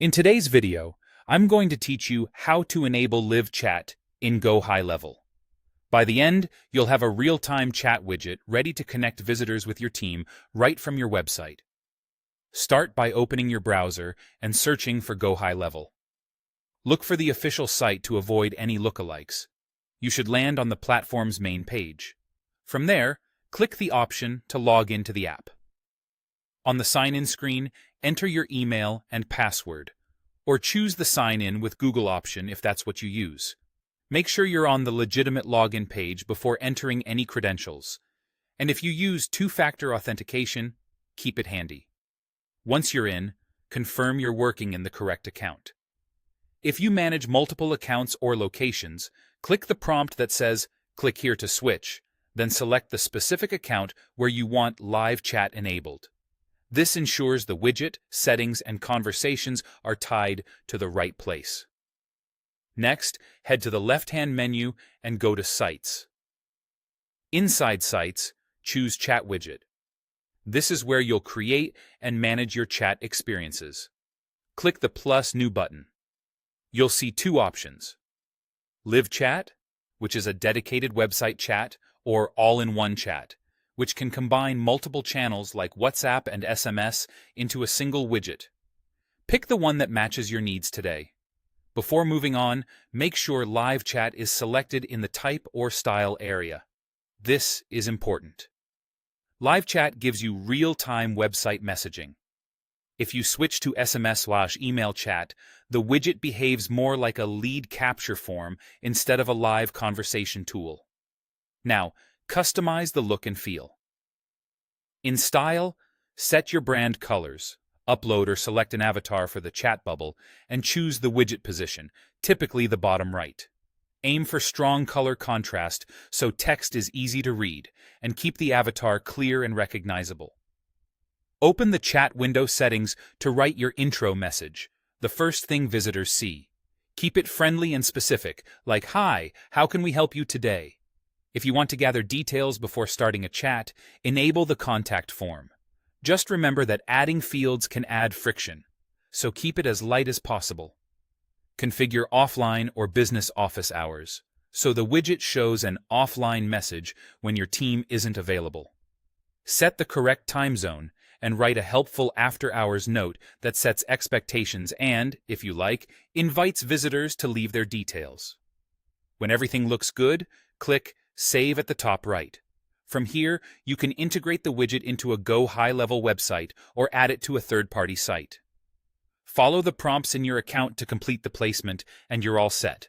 In today's video, I'm going to teach you how to enable Live Chat in Go High Level. By the end, you'll have a real-time chat widget ready to connect visitors with your team right from your website. Start by opening your browser and searching for Go High Level. Look for the official site to avoid any lookalikes. You should land on the platform's main page. From there, click the option to log into the app. On the sign-in screen, enter your email and password, or choose the sign-in with Google option if that's what you use. Make sure you're on the legitimate login page before entering any credentials. And if you use two-factor authentication, keep it handy. Once you're in, confirm you're working in the correct account. If you manage multiple accounts or locations, click the prompt that says, "Click here to switch," then select the specific account where you want live chat enabled. This ensures the widget, settings, and conversations are tied to the right place. Next, head to the left-hand menu and go to Sites. Inside Sites, choose Chat Widget. This is where you'll create and manage your chat experiences. Click the plus New button. You'll see two options: Live Chat, which is a dedicated website chat, or all-in-one chat, which can combine multiple channels like WhatsApp and SMS into a single widget. Pick the one that matches your needs today. Before moving on, make sure Live Chat is selected in the Type or Style area. This is important. Live Chat gives you real-time website messaging. If you switch to SMS/email chat, the widget behaves more like a lead capture form instead of a live conversation tool. Now, customize the look and feel. In Style, set your brand colors, upload or select an avatar for the chat bubble, and choose the widget position, typically the bottom right. Aim for strong color contrast so text is easy to read, and keep the avatar clear and recognizable. Open the chat window settings to write your intro message, the first thing visitors see. Keep it friendly and specific, like, "Hi, how can we help you today?" If you want to gather details before starting a chat, enable the contact form. Just remember that adding fields can add friction, so keep it as light as possible. Configure offline or business office hours, so the widget shows an offline message when your team isn't available. Set the correct time zone and write a helpful after-hours note that sets expectations and, if you like, invites visitors to leave their details. When everything looks good, click Save at the top right. From here, you can integrate the widget into a Go High Level website or add it to a third-party site. Follow the prompts in your account to complete the placement, and you're all set.